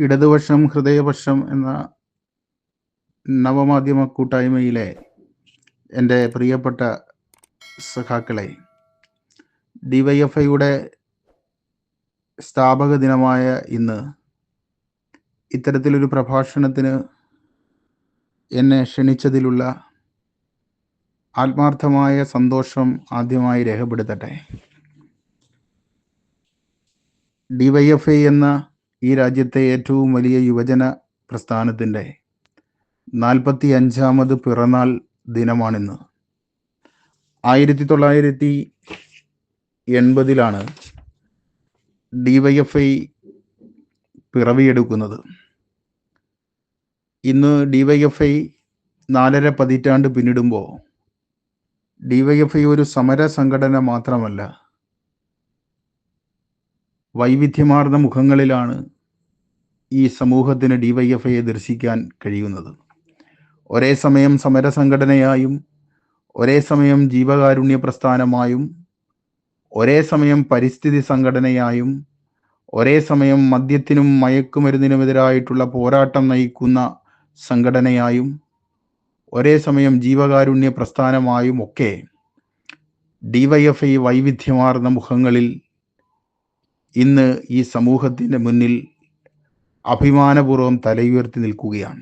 ഇടതുപക്ഷം ഹൃദയപക്ഷം എന്ന നവമാധ്യമ കൂട്ടായ്മയിലെ എൻ്റെ പ്രിയപ്പെട്ട സഖാക്കളെ, ഡിവൈഎഫ്ഐയുടെ സ്ഥാപക ദിനമായ ഇന്ന് ഇത്തരത്തിലൊരു പ്രഭാഷണത്തിന് എന്നെ ക്ഷണിച്ചതിലുള്ള ആത്മാർത്ഥമായ സന്തോഷം ആദ്യമായി രേഖപ്പെടുത്തട്ടെ. ഡിവൈഎഫ്ഐ എന്ന ഈ രാജ്യത്തെ ഏറ്റവും വലിയ യുവജന പ്രസ്ഥാനത്തിൻ്റെ 45ാമത് പിറന്നാൾ ദിനമാണിന്ന്. 1980 ഡിവൈഎഫ്ഐ പിറവിയെടുക്കുന്നത്. ഇന്ന് ഡിവൈഎഫ്ഐ 4.5 പതിറ്റാണ്ട് പിന്നിടുമ്പോൾ ഡിവൈഎഫ്ഐ ഒരു സമര സംഘടന മാത്രമല്ല, വൈവിധ്യമാർന്ന മുഖങ്ങളിലാണ് ഈ സമൂഹത്തിന് ഡിവൈഎഫ്ഐയെ ദർശിക്കാൻ കഴിയുന്നത്. ഒരേ സമയം സമര സംഘടനയായും, ഒരേ സമയം ജീവകാരുണ്യ പ്രസ്ഥാനമായും, ഒരേ സമയം പരിസ്ഥിതി സംഘടനയായും, ഒരേ സമയം മദ്യത്തിനും മയക്കുമരുന്നിനുമെതിരായിട്ടുള്ള പോരാട്ടം നയിക്കുന്ന സംഘടനയായും, ഒരേ സമയം ജീവകാരുണ്യ പ്രസ്ഥാനമായും ഒക്കെ ഡിവൈഎഫ്ഐ വൈവിധ്യമാർന്ന മുഖങ്ങളിൽ ഇന്ന് ഈ സമൂഹത്തിൻ്റെ മുന്നിൽ അഭിമാനപൂർവ്വം തലയുയർത്തി നിൽക്കുകയാണ്.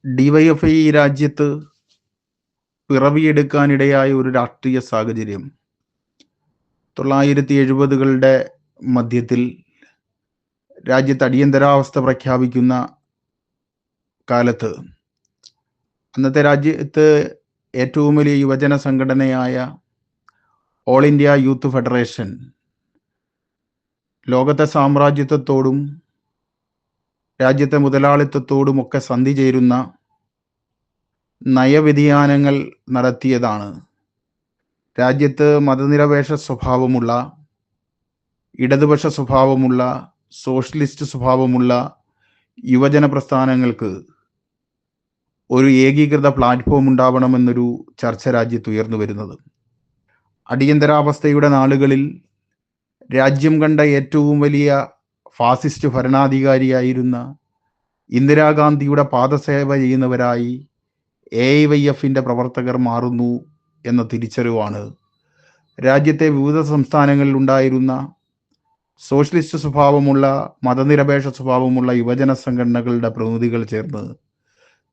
ഡിവൈഎഫ്ഐ ഈ രാജ്യത്ത് പിറവിയെടുക്കാനിടയായ ഒരു രാഷ്ട്രീയ സാഹചര്യം 1970കളുടെ മധ്യത്തിൽ രാജ്യത്ത് അടിയന്തരാവസ്ഥ പ്രഖ്യാപിക്കുന്ന കാലത്ത് അന്നത്തെ രാജ്യത്ത് ഏറ്റവും വലിയ യുവജന സംഘടനയായ ഓൾ ഇന്ത്യ യൂത്ത് ഫെഡറേഷൻ ലോകത്തെ സാമ്രാജ്യത്വത്തോടും രാജ്യത്തെ മുതലാളിത്തത്തോടുമൊക്കെ സന്ധി ചേരുന്ന നയവ്യതിയാനങ്ങൾ നടത്തിയതാണ് രാജ്യത്ത് മതനിരപേക്ഷ സ്വഭാവമുള്ള, ഇടതുപക്ഷ സ്വഭാവമുള്ള, സോഷ്യലിസ്റ്റ് സ്വഭാവമുള്ള യുവജന പ്രസ്ഥാനങ്ങൾക്ക് ഒരു ഏകീകൃത പ്ലാറ്റ്ഫോം ഉണ്ടാവണമെന്നൊരു ചർച്ച രാജ്യത്ത് ഉയർന്നു വരുന്നത്. അടിയന്തരാവസ്ഥയുടെ നാളുകളിൽ രാജ്യം കണ്ട ഏറ്റവും വലിയ ഫാസിസ്റ്റ് ഭരണാധികാരിയായിരുന്ന ഇന്ദിരാഗാന്ധിയുടെ പാദസേവ ചെയ്യുന്നവരായി AIYFന്റെ പ്രവർത്തകർ മാറുന്നു എന്ന തിരിച്ചറിവാണ് രാജ്യത്തെ വിവിധ സംസ്ഥാനങ്ങളിൽ ഉണ്ടായിരുന്ന സോഷ്യലിസ്റ്റ് സ്വഭാവമുള്ള, മതനിരപേക്ഷ സ്വഭാവമുള്ള യുവജന സംഘടനകളുടെ പ്രതിനിധികൾ ചേർന്ന്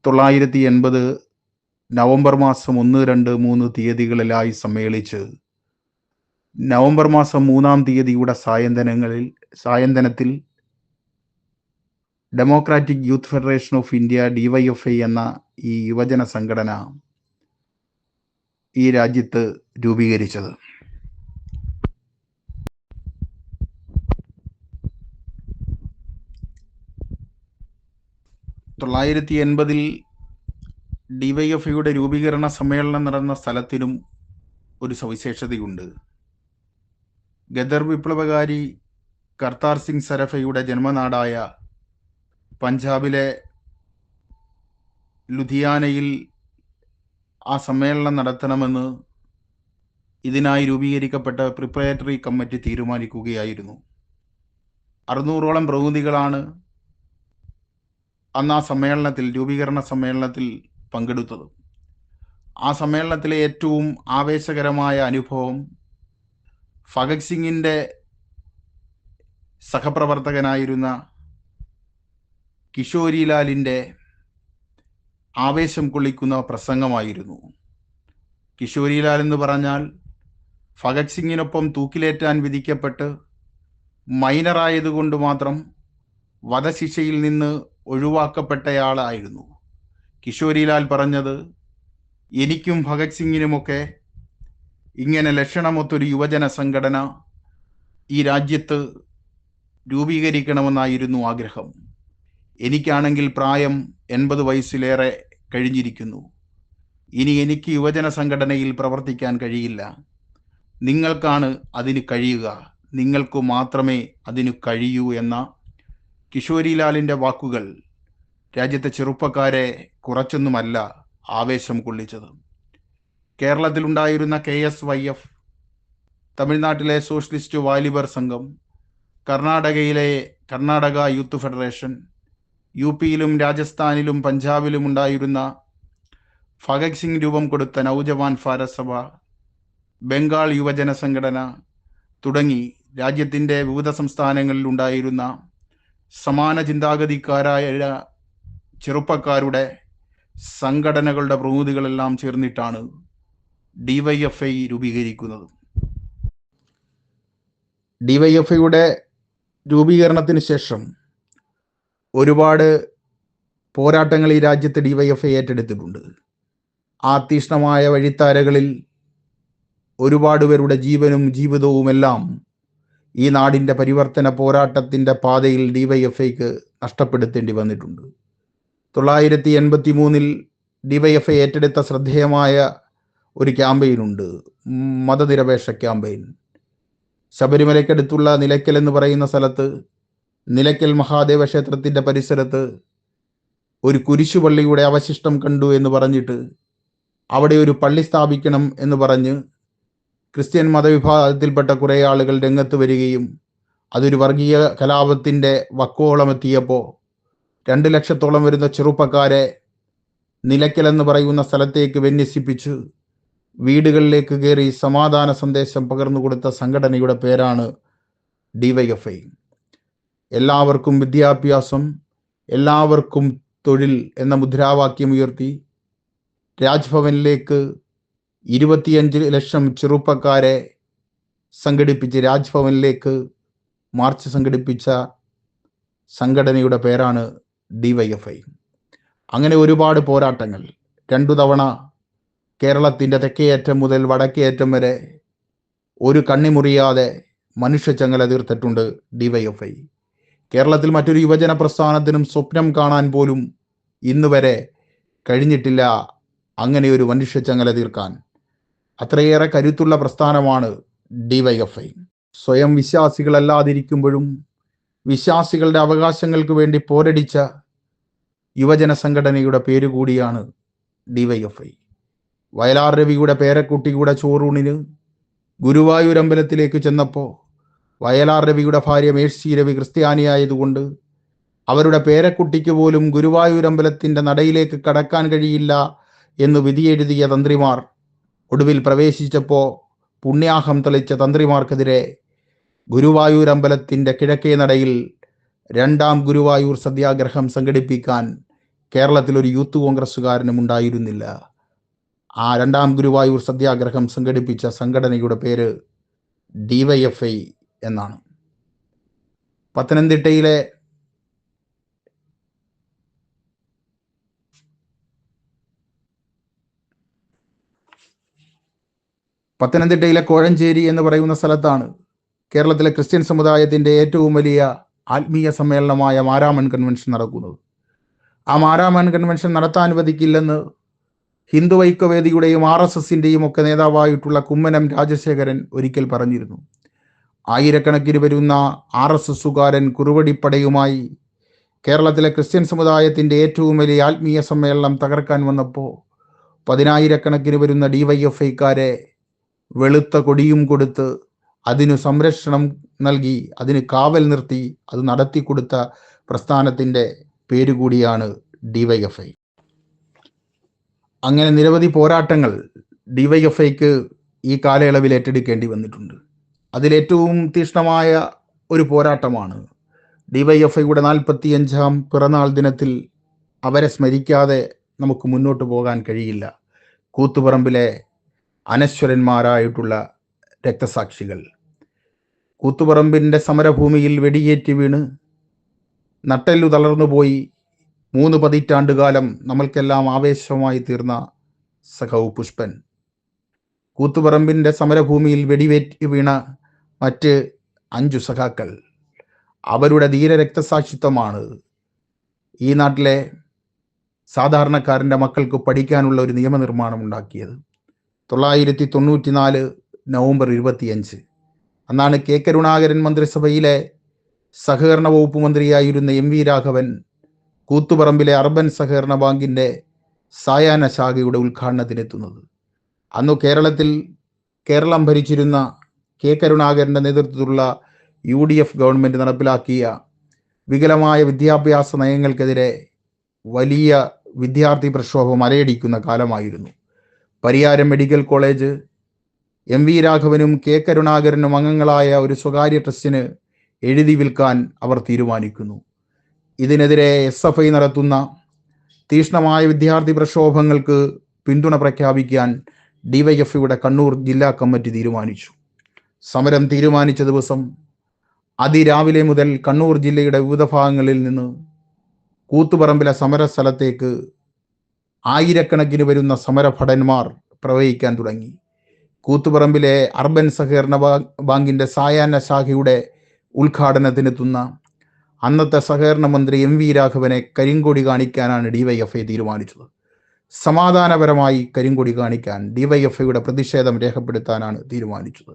1980 നവംബർ മാസം 1, 2, 3 തീയതികളിലായി സമ്മേളിച്ച് നവംബർ മാസം 3-ാം തീയതിയുടെ സായന്തനത്തിൽ democratic youth federation of India DYFI എന്ന ഈ യുവജന സംഘടന ഈ രാജ്യത്ത് രൂപീകരിച്ചത്. DYFIയുടെ രൂപീകരണ സമ്മേളനം നടന്ന സ്ഥലത്തിനും ഒരു സവിശേഷതയുണ്ട്. ഗദർ വിപ്ലവകാരി കർത്താർ സിംഗ് സരഫയുടെ ജന്മനാടായ പഞ്ചാബിലെ ലുധിയാനയിൽ ആ സമ്മേളനം നടത്തണമെന്ന് ഇതിനായി രൂപീകരിക്കപ്പെട്ട പ്രിപ്പറേറ്ററി കമ്മിറ്റി തീരുമാനിക്കുകയായിരുന്നു. 600ഓളം പ്രതിനിധികളാണ് അന്ന് ആ രൂപീകരണ സമ്മേളനത്തിൽ പങ്കെടുത്തത്. ആ സമ്മേളനത്തിലെ ഏറ്റവും ആവേശകരമായ അനുഭവം ഭഗത് സിംഗിൻ്റെ സഹപ്രവർത്തകനായിരുന്ന കിഷോരിലാലിൻ്റെ ആവേശം കൊള്ളിക്കുന്ന പ്രസംഗമായിരുന്നു. കിഷോരിലാൽ എന്ന് പറഞ്ഞാൽ ഭഗത് സിംഗിനൊപ്പം തൂക്കിലേറ്റാൻ വിധിക്കപ്പെട്ട് മൈനറായതുകൊണ്ട് മാത്രം വധശിക്ഷയിൽ നിന്ന് ഒഴിവാക്കപ്പെട്ടയാളായിരുന്നു. കിഷോരിലാൽ പറഞ്ഞത്, എനിക്കും ഭഗത് സിംഗിനുമൊക്കെ ഇങ്ങനെ ലക്ഷണമൊത്തൊരു യുവജന സംഘടന ഈ രാജ്യത്ത് രൂപീകരിക്കണമെന്നായിരുന്നു ആഗ്രഹം. എനിക്കാണെങ്കിൽ പ്രായം 80 വയസ്സിലേറെ കഴിഞ്ഞിരിക്കുന്നു. ഇനി എനിക്ക് യുവജന സംഘടനയിൽ പ്രവർത്തിക്കാൻ കഴിയില്ല. നിങ്ങൾക്കാണ് അതിന് കഴിയുക, നിങ്ങൾക്ക് മാത്രമേ അതിന് കഴിയൂ എന്ന കിഷോരിലാലിൻ്റെ വാക്കുകൾ രാജ്യത്തെ ചെറുപ്പക്കാരെ കുറച്ചൊന്നുമല്ല ആവേശം കൊള്ളിച്ചത്. കേരളത്തിലുണ്ടായിരുന്ന KSYF, തമിഴ്നാട്ടിലെ സോഷ്യലിസ്റ്റ് വാലിബർ സംഘം, കർണാടകയിലെ കർണാടക യൂത്ത് ഫെഡറേഷൻ, യു പിയിലും രാജസ്ഥാനിലും പഞ്ചാബിലും ഉണ്ടായിരുന്ന ഭഗത് സിംഗ് രൂപം കൊടുത്ത നൗജവാൻ ഭാരത് സഭ, ബംഗാൾ യുവജന സംഘടന തുടങ്ങി രാജ്യത്തിൻ്റെ വിവിധ സംസ്ഥാനങ്ങളിൽ ഉണ്ടായിരുന്ന സമാന ചിന്താഗതിക്കാരായ ചെറുപ്പക്കാരുടെ സംഘടനകളുടെ പ്രതിനിധികളെല്ലാം ചേർന്നിട്ടാണ് DYFI രൂപീകരിക്കുന്നത്. DYFIയുടെ രൂപീകരണത്തിന് ശേഷം ഒരുപാട് പോരാട്ടങ്ങൾ ഈ രാജ്യത്ത് DYFI ഏറ്റെടുത്തിട്ടുണ്ട്. ആ തീക്ഷ്ണമായ വഴിത്താരകളിൽ ഒരുപാട് പേരുടെ ജീവനും ജീവിതവുമെല്ലാം ഈ നാടിൻ്റെ പരിവർത്തന പോരാട്ടത്തിൻ്റെ പാതയിൽ DYFIക്ക് നഷ്ടപ്പെടുത്തേണ്ടി വന്നിട്ടുണ്ട്. 1983 DYFI ഏറ്റെടുത്ത ശ്രദ്ധേയമായ ഒരു ക്യാമ്പയിനുണ്ട്, മതനിരപേക്ഷ ക്യാമ്പയിൻ. ശബരിമലയ്ക്കടുത്തുള്ള നിലയ്ക്കൽ എന്ന് പറയുന്ന സ്ഥലത്ത്, നിലയ്ക്കൽ മഹാദേവ ക്ഷേത്രത്തിൻ്റെ പരിസരത്ത് ഒരു കുരിശുപള്ളിയുടെ അവശിഷ്ടം കണ്ടു എന്ന് പറഞ്ഞിട്ട് അവിടെ ഒരു പള്ളി സ്ഥാപിക്കണം എന്ന് പറഞ്ഞ് ക്രിസ്ത്യൻ മതവിഭാഗത്തിൽപ്പെട്ട കുറേ ആളുകൾ രംഗത്ത് വരികയും അതൊരു വർഗീയ കലാപത്തിൻ്റെ വക്കോളമെത്തിയപ്പോൾ 2 ലക്ഷത്തോളം വരുന്ന ചെറുപ്പക്കാരെ നിലയ്ക്കൽ എന്ന് പറയുന്ന സ്ഥലത്തേക്ക് വിന്യസിപ്പിച്ച് വീടുകളിലേക്ക് കയറി സമാധാന സന്ദേശം പകർന്നു കൊടുത്ത സംഘടനയുടെ പേരാണ് DYFI. എല്ലാവർക്കും വിദ്യാഭ്യാസം, എല്ലാവർക്കും തൊഴിൽ എന്ന മുദ്രാവാക്യം ഉയർത്തി രാജ്ഭവനിലേക്ക് 25 ലക്ഷം ചെറുപ്പക്കാരെ സംഘടിപ്പിച്ച് രാജ്ഭവനിലേക്ക് മാർച്ച് സംഘടിപ്പിച്ച സംഘടനയുടെ പേരാണ് DYFI. അങ്ങനെ ഒരുപാട് പോരാട്ടങ്ങൾ 2 തവണ കേരളത്തിൻ്റെ തെക്കേയറ്റം മുതൽ വടക്കേയറ്റം വരെ ഒരു കണ്ണിമുറിയാതെ മനുഷ്യച്ചങ്ങല തീർത്തിട്ടുണ്ട് DYFI. കേരളത്തിൽ മറ്റൊരു യുവജന പ്രസ്ഥാനത്തിനും സ്വപ്നം കാണാൻ പോലും ഇന്ന് വരെ കഴിഞ്ഞിട്ടില്ല അങ്ങനെ ഒരു മനുഷ്യച്ചങ്ങല തീർക്കാൻ. അത്രയേറെ കരുത്തുള്ള പ്രസ്ഥാനമാണ് DYFI. സ്വയം വിശ്വാസികളല്ലാതിരിക്കുമ്പോഴും വിശ്വാസികളുടെ അവകാശങ്ങൾക്ക് വേണ്ടി പോരടിച്ച യുവജന സംഘടനയുടെ പേര് കൂടിയാണ് DYFI. വയലാർ രവിയുടെ പേരക്കുട്ടിയുടെ ചോറൂണിന് ഗുരുവായൂർ അമ്പലത്തിലേക്ക് ചെന്നപ്പോൾ വയലാർ രവിയുടെ ഭാര്യ മേഴ്സി രവി ക്രിസ്ത്യാനിയായതുകൊണ്ട് അവരുടെ പേരക്കുട്ടിക്ക് പോലും ഗുരുവായൂർ അമ്പലത്തിൻ്റെ നടയിലേക്ക് കടക്കാൻ കഴിയില്ല എന്ന് വിധിയെഴുതിയ തന്ത്രിമാർ ഒടുവിൽ പ്രവേശിച്ചപ്പോൾ പുണ്യാഹം തെളിച്ച തന്ത്രിമാർക്കെതിരെ ഗുരുവായൂർ അമ്പലത്തിൻ്റെ കിഴക്കേ നടയിൽ 2ാം ഗുരുവായൂർ സത്യാഗ്രഹം സംഘടിപ്പിക്കാൻ കേരളത്തിൽ ഒരു യൂത്ത് കോൺഗ്രസ്സുകാരനും ഉണ്ടായിരുന്നില്ല. ആ 2ാം ഗുരുവായൂർ സത്യാഗ്രഹം സംഘടിപ്പിച്ച സംഘടനയുടെ പേര് DYFI എന്നാണ്. പത്തനംതിട്ടയിലെ കോഴഞ്ചേരി എന്ന് പറയുന്ന സ്ഥലത്താണ് കേരളത്തിലെ ക്രിസ്ത്യൻ സമുദായത്തിൻ്റെ ഏറ്റവും വലിയ ആത്മീയ സമ്മേളനമായ മാരാമൺ കൺവെൻഷൻ നടക്കുന്നത്. ആ മാരാമൺ കൺവെൻഷൻ നടത്താൻ അനുവദിക്കില്ലെന്ന് ഹിന്ദു ഐക്യവേദിയുടെയും RSSൻ്റെയും ഒക്കെ നേതാവായിട്ടുള്ള കുമ്മനം രാജശേഖരൻ ഒരിക്കൽ പറഞ്ഞിരുന്നു. ആയിരക്കണക്കിന് വരുന്ന RSSുകാരൻ കുറുവടിപ്പടയുമായി കേരളത്തിലെ ക്രിസ്ത്യൻ സമുദായത്തിൻ്റെ ഏറ്റവും വലിയ ആത്മീയ സമ്മേളനം തകർക്കാൻ വന്നപ്പോൾ 10,000കണക്കിന് വരുന്ന DYFIക്കാരെ വെളുത്ത കൊടിയും കൊടുത്ത് അതിനു സംരക്ഷണം നൽകി, അതിന് കാവൽ നിർത്തി അത് നടത്തിക്കൊടുത്ത പ്രസ്ഥാനത്തിൻ്റെ പേരുകൂടിയാണ് DYFI. അങ്ങനെ നിരവധി പോരാട്ടങ്ങൾ DYFIക്ക് ഈ കാലയളവിൽ ഏറ്റെടുക്കേണ്ടി വന്നിട്ടുണ്ട്. അതിലേറ്റവും തീക്ഷ്ണമായ ഒരു പോരാട്ടമാണ് DYFIയുടെ 45ാം പിറന്നാൾ ദിനത്തിൽ അവരെ സ്മരിക്കാതെ നമുക്ക് മുന്നോട്ട് പോകാൻ കഴിയില്ല. കൂത്തുപറമ്പിലെ അനശ്വരന്മാരായിട്ടുള്ള രക്തസാക്ഷികൾ. കൂത്തുപറമ്പിൻ്റെ സമരഭൂമിയിൽ വെടിയേറ്റ് വീണ് നട്ടെല്ലു തളർന്നുപോയി 3 പതിറ്റാണ്ടുകാലം നമ്മൾക്കെല്ലാം ആവേശമായി തീർന്ന സഖാവ് പുഷ്പൻ. കൂത്തുപറമ്പിൻ്റെ സമരഭൂമിയിൽ വെടിവേറ്റ് വീണ മറ്റ് 5 സഖാക്കൾ. അവരുടെ ധീര രക്തസാക്ഷിത്വമാണ് ഈ നാട്ടിലെ സാധാരണക്കാരൻ്റെ മക്കൾക്ക് പഠിക്കാനുള്ള ഒരു നിയമനിർമ്മാണം ഉണ്ടാക്കിയത്. 1994 നവംബർ 25 അന്നാണ് കെ കരുണാകരൻ മന്ത്രിസഭയിലെ സഹകരണ വകുപ്പ് മന്ത്രിയായിരുന്ന MV രാഘവൻ കൂത്തുപറമ്പിലെ അർബൻ സഹകരണ ബാങ്കിൻ്റെ സായാഹ്ന ശാഖയുടെ ഉദ്ഘാടനത്തിനെത്തുന്നത്. അന്നു കേരളം ഭരിച്ചിരുന്ന കെ കരുണാകരൻ്റെ നേതൃത്വത്തിലുള്ള UDF ഗവൺമെൻറ് നടപ്പിലാക്കിയ വികലമായ വിദ്യാഭ്യാസ നയങ്ങൾക്കെതിരെ വലിയ വിദ്യാർത്ഥി പ്രക്ഷോഭം അലയടിക്കുന്ന കാലമായിരുന്നു. പരിയാരം മെഡിക്കൽ കോളേജ് MV രാഘവനും കെ കരുണാകരനും അംഗങ്ങളായ ഒരു സ്വകാര്യ ട്രസ്റ്റിന് എഴുതി വിൽക്കാൻ അവർ തീരുമാനിക്കുന്നു. ഇതിനെതിരെ SFI നടത്തുന്ന തീക്ഷ്ണമായ വിദ്യാർത്ഥി പ്രക്ഷോഭങ്ങൾക്ക് പിന്തുണ പ്രഖ്യാപിക്കാൻ DYFIയുടെ കണ്ണൂർ ജില്ലാ കമ്മിറ്റി തീരുമാനിച്ചു. സമരം തീരുമാനിച്ച ദിവസം അതിരാവിലെ മുതൽ കണ്ണൂർ ജില്ലയുടെ വിവിധ ഭാഗങ്ങളിൽ നിന്ന് കൂത്തുപറമ്പിലെ സമരസ്ഥലത്തേക്ക് ആയിരക്കണക്കിന് വരുന്ന സമരഭടന്മാർ പ്രവഹിക്കാൻ തുടങ്ങി. കൂത്തുപറമ്പിലെ അർബൻ സഹകരണ ബാങ്കിൻ്റെ സായാഹ്ന ശാഖയുടെ ഉദ്ഘാടനത്തിനെത്തുന്ന അന്നത്തെ സഹകരണ മന്ത്രി MV രാഘവനെ കരിങ്കൊടി കാണിക്കാനാണ് DYFI തീരുമാനിച്ചത്. സമാധാനപരമായി കരിങ്കൊടി കാണിക്കാൻ DYFIയുടെ പ്രതിഷേധം രേഖപ്പെടുത്താനാണ് തീരുമാനിച്ചത്.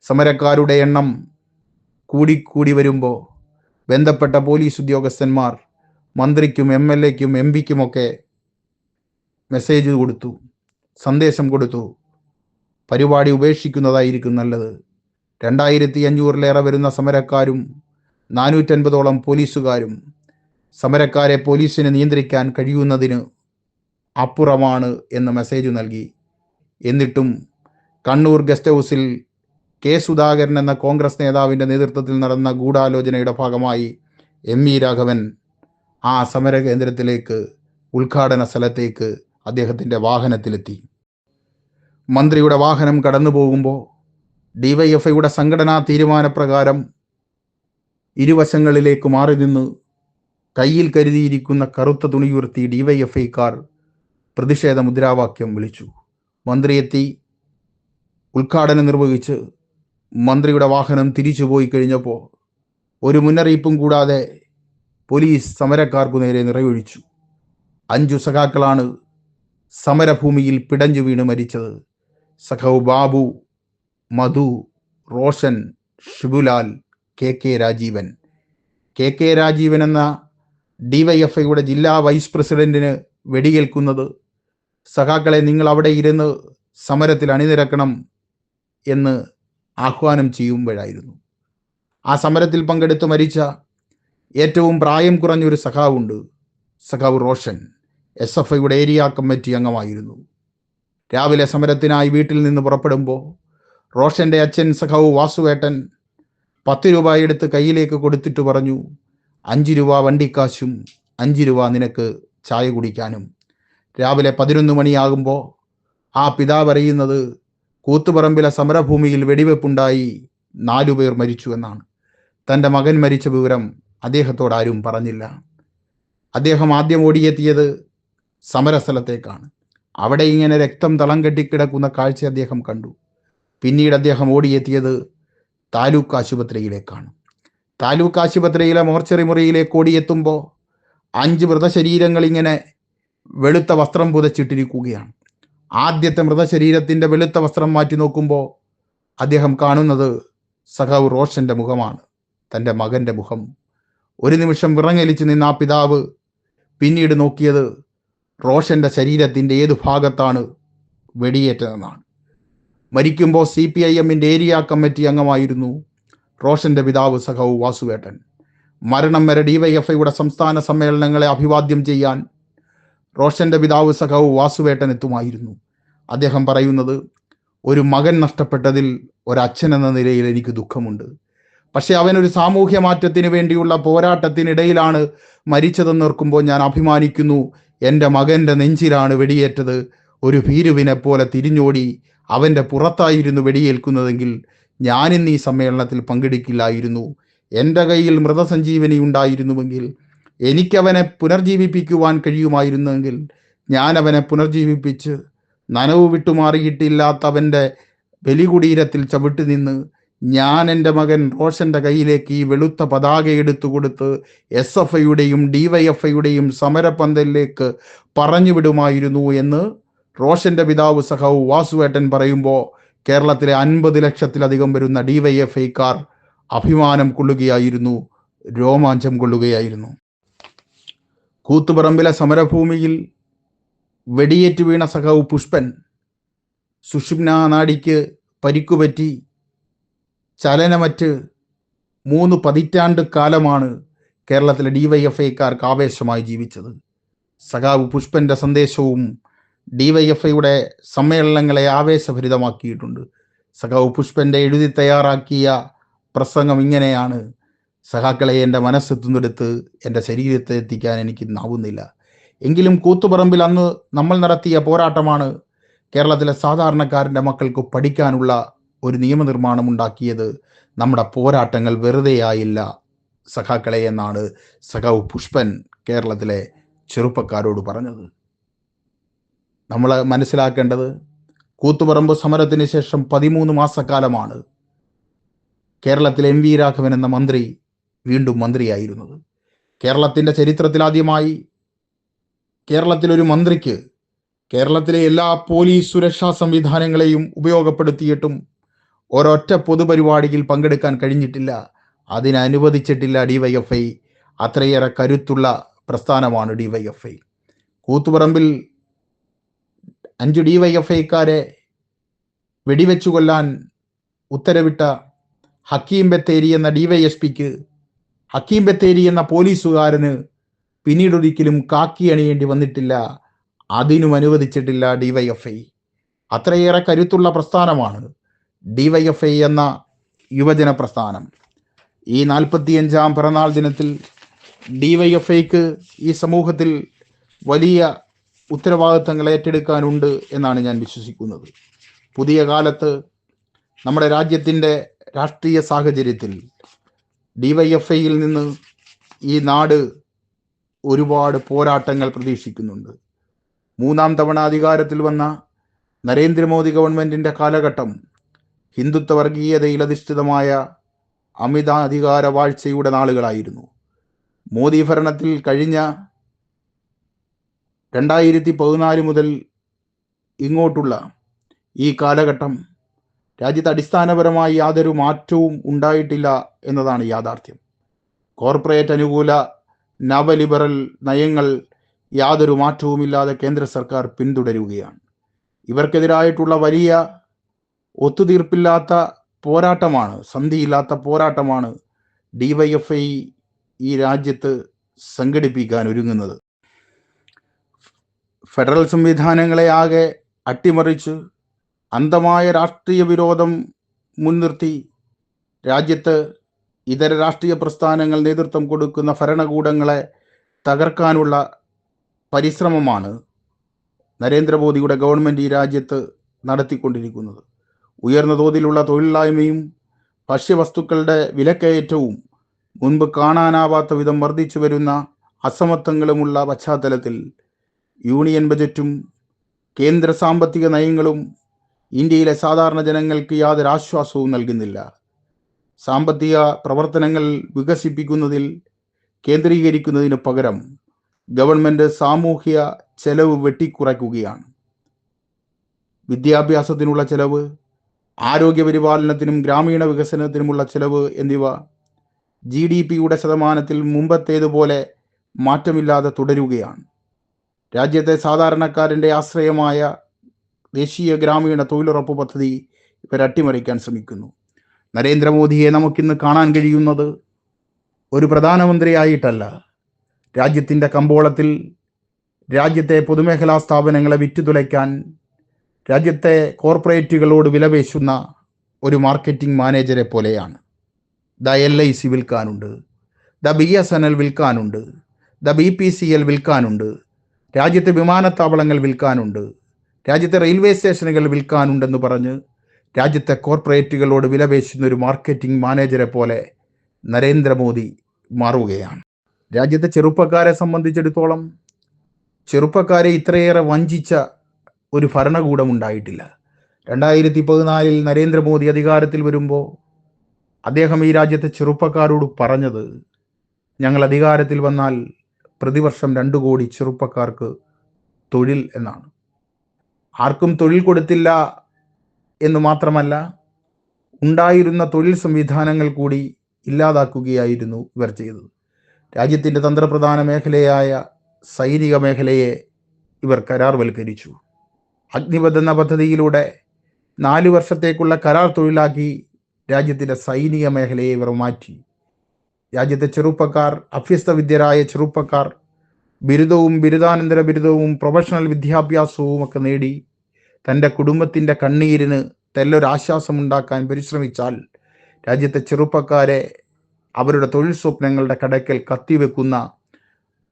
സമരക്കാരുടെ എണ്ണം കൂടിക്കൂടി വരുമ്പോൾ ബന്ധപ്പെട്ട പോലീസ് ഉദ്യോഗസ്ഥന്മാർ മന്ത്രിക്കും MLAക്കും MPക്കുമൊക്കെ മെസ്സേജ് കൊടുത്തു, സന്ദേശം കൊടുത്തു, പരിപാടി ഉപേക്ഷിക്കുന്നതായിരിക്കും നല്ലത്. 2500-ലേറെ വരുന്ന സമരക്കാരും 450ഓളം പോലീസുകാരും സമരക്കാരെ പോലീസിന് നിയന്ത്രിക്കാൻ കഴിയുന്നതിന് അപ്പുറമാണ് എന്ന് മെസ്സേജ് നൽകി. എന്നിട്ടും കണ്ണൂർ ഗസ്റ്റ് ഹൗസിൽ കെ സുധാകരൻ എന്ന കോൺഗ്രസ് നേതാവിൻ്റെ നേതൃത്വത്തിൽ നടന്ന ഗൂഢാലോചനയുടെ ഭാഗമായി MV രാഘവൻ ആ സമര കേന്ദ്രത്തിലേക്ക്, ഉദ്ഘാടന സ്ഥലത്തേക്ക് അദ്ദേഹത്തിൻ്റെ വാഹനത്തിലെത്തി. മന്ത്രിയുടെ വാഹനം കടന്നു പോകുമ്പോൾ DYFIയുടെ സംഘടനാ തീരുമാനപ്രകാരം ഇരുവശങ്ങളിലേക്ക് മാറി നിന്ന് കയ്യിൽ കരുതിയിരിക്കുന്ന കറുത്ത തുണിയുയർത്തി DYFIക്കാർ പ്രതിഷേധ മുദ്രാവാക്യം വിളിച്ചു. മന്ത്രി എത്തി, ഉദ്ഘാടനം നിർവഹിച്ച് മന്ത്രിയുടെ വാഹനം തിരിച്ചു പോയി കഴിഞ്ഞപ്പോൾ ഒരു മുന്നറിയിപ്പും കൂടാതെ പോലീസ് സമരക്കാർക്കു നേരെ നിറയൊഴിച്ചു. 5 സഖാക്കളാണ് സമരഭൂമിയിൽ പിടഞ്ഞു വീണ് മരിച്ചത്. സഖാവ് ബാബു, മധു, റോഷൻ, ഷിബുലാൽ, KK രാജീവൻ. KK രാജീവൻ എന്ന DYFIയുടെ ജില്ലാ വൈസ് പ്രസിഡന്റിന് വെടിയേൽക്കുന്നത് സഖാക്കളെ നിങ്ങൾ അവിടെ ഇരുന്ന് സമരത്തിൽ അണിനിരക്കണം എന്ന് ആഹ്വാനം ചെയ്യുമ്പോഴായിരുന്നു. ആ സമരത്തിൽ പങ്കെടുത്ത് മരിച്ച ഏറ്റവും പ്രായം കുറഞ്ഞൊരു സഖാവുണ്ട്, സഖാവ് റോഷൻ. SFIയുടെ ഏരിയ കമ്മിറ്റി അംഗമായിരുന്നു. രാവിലെ സമരത്തിനായി വീട്ടിൽ നിന്ന് പുറപ്പെടുമ്പോൾ റോഷൻ്റെ അച്ഛൻ സഖാവ് വാസുവേട്ടൻ 10 രൂപ എടുത്ത് കയ്യിലേക്ക് കൊടുത്തിട്ട് പറഞ്ഞു, 5 രൂപ വണ്ടിക്കാശും 5 രൂപ നിനക്ക് ചായ കുടിക്കാനും. രാവിലെ 11 മണിയാകുമ്പോൾ ആ പിതാവ് അറിയുന്നത് കൂത്തുപറമ്പിലെ സമരഭൂമിയിൽ വെടിവെപ്പുണ്ടായി 4 പേർ മരിച്ചു എന്നാണ്. തൻ്റെ മകൻ മരിച്ച വിവരം അദ്ദേഹത്തോട് ആരും പറഞ്ഞില്ല. അദ്ദേഹം ആദ്യം ഓടിയെത്തിയത് സമരസ്ഥലത്തേക്കാണ്. അവിടെ ഇങ്ങനെ രക്തം തളം കെട്ടിക്കിടക്കുന്ന കാഴ്ച അദ്ദേഹം കണ്ടു. പിന്നീട് അദ്ദേഹം ഓടിയെത്തിയത് താലൂക്ക് ആശുപത്രിയിലേക്കാണ്. താലൂക്ക് ആശുപത്രിയിലെ മോർച്ചറി മുറിയിലേക്ക് ഓടിയെത്തുമ്പോൾ 5 മൃതശരീരങ്ങൾ ഇങ്ങനെ വെളുത്ത വസ്ത്രം പുതച്ചിട്ടിരിക്കുകയാണ്. ആദ്യത്തെ മൃതശരീരത്തിൻ്റെ വെളുത്ത വസ്ത്രം മാറ്റി നോക്കുമ്പോൾ അദ്ദേഹം കാണുന്നത് സഖാവ് റോഷൻ്റെ മുഖമാണ്, തൻ്റെ മകൻ്റെ മുഖം. ഒരു നിമിഷം വിറങ്ങലിച്ച് നിന്ന ആ പിതാവ് പിന്നീട് നോക്കിയത് റോഷൻ്റെ ശരീരത്തിൻ്റെ ഏതു ഭാഗത്താണ് വെടിയേറ്റതെന്നാണ്. മരിക്കുമ്പോൾ CPIMൻ്റെ ഏരിയ കമ്മിറ്റി അംഗമായിരുന്നു റോഷൻ്റെ പിതാവ് സഖാവ് വാസുവേട്ടൻ. മരണം വരെ DYFIയുടെ സംസ്ഥാന സമ്മേളനങ്ങളെ അഭിവാദ്യം ചെയ്യാൻ റോഷൻ്റെ പിതാവ് സഖാവ് വാസുവേട്ടൻ എത്തുമായിരുന്നു. അദ്ദേഹം പറയുന്നത്, ഒരു മകൻ നഷ്ടപ്പെട്ടതിൽ ഒരച്ഛൻ എന്ന നിലയിൽ എനിക്ക് ദുഃഖമുണ്ട്. പക്ഷെ അവനൊരു സാമൂഹ്യ മാറ്റത്തിന് വേണ്ടിയുള്ള പോരാട്ടത്തിനിടയിലാണ് മരിച്ചതെന്ന് ഓർക്കുമ്പോൾ ഞാൻ അഭിമാനിക്കുന്നു. എൻ്റെ മകൻ്റെ നെഞ്ചിലാണ് വെടിയേറ്റത്. ഒരു ഭീരുവിനെ പോലെ തിരിഞ്ഞോടി അവൻ്റെ പുറത്തായിരുന്നു വെടിയേൽക്കുന്നതെങ്കിൽ ഞാനിന്ന് ഈ സമ്മേളനത്തിൽ പങ്കെടുക്കില്ലായിരുന്നു. എൻ്റെ കയ്യിൽ മൃതസഞ്ജീവനി ഉണ്ടായിരുന്നുവെങ്കിൽ, എനിക്കവനെ പുനർജീവിപ്പിക്കുവാൻ കഴിയുമായിരുന്നെങ്കിൽ ഞാൻ അവനെ പുനർജീവിപ്പിച്ച് നനവ് വിട്ടുമാറിയിട്ടില്ലാത്ത അവൻ്റെ ബലികുടീരത്തിൽ ചവിട്ടി നിന്ന് ഞാൻ എൻ്റെ മകൻ റോഷൻ്റെ കയ്യിലേക്ക് ഈ വെളുത്ത പതാക എടുത്തു കൊടുത്ത് SFIയുടെയും DYFIയുടെയും സമരപന്തലിലേക്ക് പറഞ്ഞു വിടുമായിരുന്നു എന്ന് റോഷൻ്റെ പിതാവ് സഖാവ് വാസുവേട്ടൻ പറയുമ്പോൾ കേരളത്തിലെ 50 ലക്ഷത്തിലധികം വരുന്ന DYFIക്കാർ അഭിമാനം കൊള്ളുകയായിരുന്നു, രോമാഞ്ചം കൊള്ളുകയായിരുന്നു. കൂത്തുപറമ്പിലെ സമരഭൂമിയിൽ വെടിയേറ്റ് വീണ സഖാവ് പുഷ്പൻ സുഷുമ്നാ നാഡിക്ക് പരിക്കുപറ്റി ചലനമറ്റ് 3 പതിറ്റാണ്ട് കാലമാണ് കേരളത്തിലെ ഡിവൈഎഫ്ഐക്കാർക്ക് ആവേശമായി ജീവിച്ചത്. സഖാവ് പുഷ്പന്റെ സന്ദേശവും ഡിവൈഎഫ്ഐയുടെ സമ്മേളനങ്ങളെ ആവേശഭരിതമാക്കിയിട്ടുണ്ട്. സഖാവ് പുഷ്പന്റെ എഴുതി തയ്യാറാക്കിയ പ്രസംഗം ഇങ്ങനെയാണ്: സഖാക്കളെ, എൻ്റെ മനസ്സെത്തുന്നിടത്ത് എൻ്റെ ശരീരത്തെ എത്തിക്കാൻ എനിക്ക് നാവുന്നില്ല. എങ്കിലും കൂത്തുപറമ്പിൽ അന്ന് നമ്മൾ നടത്തിയ പോരാട്ടമാണ് കേരളത്തിലെ സാധാരണക്കാരൻ്റെ മക്കൾക്ക് പഠിക്കാനുള്ള ഒരു നിയമനിർമ്മാണം ഉണ്ടാക്കിയത്. നമ്മുടെ പോരാട്ടങ്ങൾ വെറുതെയായില്ല സഖാക്കളെ എന്നാണ് സഖാവ് പുഷ്പൻ കേരളത്തിലെ ചെറുപ്പക്കാരോട് പറഞ്ഞത്. നമ്മൾ മനസ്സിലാക്കേണ്ടത്, കൂത്തുപറമ്പ് സമരത്തിന് ശേഷം 13 മാസക്കാലമാണ് കേരളത്തിലെ എം വി രാഘവൻ എന്ന മന്ത്രി വീണ്ടും മന്ത്രിയായിരുന്നത്. കേരളത്തിൻ്റെ ചരിത്രത്തിലാദ്യമായി കേരളത്തിലൊരു മന്ത്രിക്ക് കേരളത്തിലെ എല്ലാ പോലീസ് സുരക്ഷാ സംവിധാനങ്ങളെയും ഉപയോഗപ്പെടുത്തിയിട്ടും ഒരൊറ്റ പൊതുപരിപാടിയിൽ പങ്കെടുക്കാൻ കഴിഞ്ഞിട്ടില്ല. അതിനനുവദിച്ചിട്ടില്ല ഡിവൈഎഫ്ഐ. അത്രയേറെ കരുത്തുള്ള പ്രസ്ഥാനമാണ് ഡിവൈഎഫ്ഐ. കൂത്തുപറമ്പിൽ 5 ഡിവൈഎഫ്ഐക്കാരെ വെടിവെച്ചു കൊല്ലാൻ ഉത്തരവിട്ട ഹക്കീം ബത്തേരി എന്ന ഡിവൈഎസ്പിക്ക്, ഹക്കീം ബത്തേരി എന്ന പോലീസുകാരന് പിന്നീടൊരിക്കലും കാക്കി അണിയേണ്ടി വന്നിട്ടില്ല. അതിനും അനുവദിച്ചിട്ടില്ല ഡിവൈഎഫ്ഐ. അത്രയേറെ കരുത്തുള്ള പ്രസ്ഥാനമാണ് ഡിവൈഎഫ്ഐ എന്ന യുവജന പ്രസ്ഥാനം. ഈ 45-ാം പിറന്നാൾ ദിനത്തിൽ ഡിവൈഎഫ്ഐക്ക് ഈ സമൂഹത്തിൽ വലിയ ഉത്തരവാദിത്തങ്ങൾ ഏറ്റെടുക്കാനുണ്ട് എന്നാണ് ഞാൻ വിശ്വസിക്കുന്നത്. പുതിയ കാലത്ത് നമ്മുടെ രാജ്യത്തിൻ്റെ രാഷ്ട്രീയ സാഹചര്യത്തിൽ ഡിവൈഎഫ്ഐയിൽ നിന്ന് ഈ നാട് ഒരുപാട് പോരാട്ടങ്ങൾ പ്രതീക്ഷിക്കുന്നുണ്ട്. 3-ാം തവണ അധികാരത്തിൽ വന്ന നരേന്ദ്രമോദി ഗവൺമെൻറ്റിൻ്റെ കാലഘട്ടം ഹിന്ദുത്വ വർഗീയതയിൽ അധിഷ്ഠിതമായ അമിതാധികാര വാഴ്ചയുടെ നാളുകളായിരുന്നു. മോദി ഭരണത്തിൽ കഴിഞ്ഞ 2014 മുതൽ ഇങ്ങോട്ടുള്ള ഈ കാലഘട്ടം രാജ്യത്ത് അടിസ്ഥാനപരമായി യാതൊരു മാറ്റവും ഉണ്ടായിട്ടില്ല എന്നതാണ് യാഥാർത്ഥ്യം. കോർപ്പറേറ്റ് അനുകൂല നവലിബറൽ നയങ്ങൾ യാതൊരു മാറ്റവുമില്ലാതെ കേന്ദ്ര സർക്കാർ പിന്തുടരുകയാണ്. ഇവർക്കെതിരായിട്ടുള്ള വലിയ ഒത്തുതീർപ്പില്ലാത്ത പോരാട്ടമാണ്, സന്ധിയില്ലാത്ത പോരാട്ടമാണ് ഡിവൈഎഫ്ഐ ഈ രാജ്യത്ത് സംഘടിപ്പിക്കാൻ ഒരുങ്ങുന്നത്. ഫെഡറൽ സംവിധാനങ്ങളെ ആകെ അട്ടിമറിച്ച് അന്ധമായ രാഷ്ട്രീയ വിരോധം മുൻനിർത്തി രാജ്യത്ത് ഇതര രാഷ്ട്രീയ പ്രസ്ഥാനങ്ങൾ നേതൃത്വം കൊടുക്കുന്ന ഭരണകൂടങ്ങളെ തകർക്കാനുള്ള പരിശ്രമമാണ് നരേന്ദ്രമോദിയുടെ ഗവൺമെൻറ് ഈ രാജ്യത്ത് നടത്തിക്കൊണ്ടിരിക്കുന്നത്. ഉയർന്ന തോതിലുള്ള തൊഴിലില്ലായ്മയും ഭക്ഷ്യവസ്തുക്കളുടെ വിലക്കയറ്റവും മുൻപ് കാണാനാവാത്ത വിധം വർദ്ധിച്ചു വരുന്ന അസമത്വങ്ങളുമുള്ള പശ്ചാത്തലത്തിൽ യൂണിയൻ ബജറ്റും കേന്ദ്ര സാമ്പത്തിക നയങ്ങളും ഇന്ത്യയിലെ സാധാരണ ജനങ്ങൾക്ക് യാതൊരു ആശ്വാസവും നൽകുന്നില്ല. സാമ്പത്തിക പ്രവർത്തനങ്ങൾ വികസിപ്പിക്കുന്നതിൽ കേന്ദ്രീകരിക്കുന്നതിന് പകരം ഗവൺമെൻറ് സാമൂഹ്യ ചെലവ് വെട്ടിക്കുറയ്ക്കുകയാണ്. വിദ്യാഭ്യാസത്തിനുള്ള ചെലവ്, ആരോഗ്യപരിപാലനത്തിനും ഗ്രാമീണ വികസനത്തിനുമുള്ള ചെലവ് എന്നിവ GDP-യുടെ ശതമാനത്തിൽ മുമ്പത്തേതുപോലെ മാറ്റമില്ലാതെ തുടരുകയാണ്. രാജ്യത്തെ സാധാരണക്കാരൻ്റെ ആശ്രയമായ ദേശീയ ഗ്രാമീണ തൊഴിലുറപ്പ് പദ്ധതി ഇവർ അട്ടിമറിക്കാൻ ശ്രമിക്കുന്നു. നരേന്ദ്രമോദിയെ നമുക്കിന്ന് കാണാൻ കഴിയുന്നത് ഒരു പ്രധാനമന്ത്രിയായിട്ടല്ല, രാജ്യത്തിൻ്റെ കമ്പോളത്തിൽ രാജ്യത്തെ പൊതുമേഖലാ സ്ഥാപനങ്ങളെ വിറ്റുതുലയ്ക്കാൻ രാജ്യത്തെ കോർപ്പറേറ്റുകളോട് വിലപേശുന്ന ഒരു മാർക്കറ്റിംഗ് മാനേജരെ പോലെയാണ്. LIC വിൽക്കാനുണ്ട്, BSNL വിൽക്കാനുണ്ട്, BPCL വിൽക്കാനുണ്ട്, രാജ്യത്തെ വിമാനത്താവളങ്ങൾ വിൽക്കാനുണ്ട്, രാജ്യത്തെ റെയിൽവേ സ്റ്റേഷനുകൾ വിൽക്കാനുണ്ടെന്ന് പറഞ്ഞ് രാജ്യത്തെ കോർപ്പറേറ്റുകളോട് വിലപേശുന്ന ഒരു മാർക്കറ്റിംഗ് മാനേജരെ പോലെ നരേന്ദ്രമോദി മാറുകയാണ്. രാജ്യത്തെ ചെറുപ്പക്കാരെ സംബന്ധിച്ചിടത്തോളം ചെറുപ്പക്കാരെ ഇത്രയേറെ വഞ്ചിച്ച ഒരു ഭരണകൂടം ഉണ്ടായിട്ടില്ല. 2014 നരേന്ദ്രമോദി അധികാരത്തിൽ വരുമ്പോൾ അദ്ദേഹം ഈ രാജ്യത്തെ ചെറുപ്പക്കാരോട് പറഞ്ഞത്, ഞങ്ങൾ അധികാരത്തിൽ വന്നാൽ പ്രതിവർഷം 2 കോടി ചെറുപ്പക്കാർക്ക് തൊഴിൽ എന്നാണ്. ആർക്കും തൊഴിൽ കൊടുത്തില്ല എന്ന് മാത്രമല്ല, ഉണ്ടായിരുന്ന തൊഴിൽ സംവിധാനങ്ങൾ കൂടി ഇല്ലാതാക്കുകയായിരുന്നു ഇവർ ചെയ്തത്. രാജ്യത്തിൻ്റെ തന്ത്രപ്രധാന മേഖലയായ സൈനിക മേഖലയെ ഇവർ കരാർവൽക്കരിച്ചു. അഗ്നിപഥ് എന്ന പദ്ധതിയിലൂടെ 4 വർഷത്തേക്കുള്ള കരാർ തൊഴിലാക്കി രാജ്യത്തിൻ്റെ സൈനിക മേഖലയെ ഇവർ മാറ്റി. രാജ്യത്തെ ചെറുപ്പക്കാർ, അഭ്യസ്തവിദ്യരായ ചെറുപ്പക്കാർ ബിരുദവും ബിരുദാനന്തര ബിരുദവും പ്രൊഫഷണൽ വിദ്യാഭ്യാസവും ഒക്കെ നേടി തൻ്റെ കുടുംബത്തിൻ്റെ കണ്ണീരിന് തെല്ലൊരാശ്വാസമുണ്ടാക്കാൻ പരിശ്രമിച്ചാൽ രാജ്യത്തെ ചെറുപ്പക്കാരെ അവരുടെ തൊഴിൽ സ്വപ്നങ്ങളുടെ കടക്കൽ കത്തിവെക്കുന്ന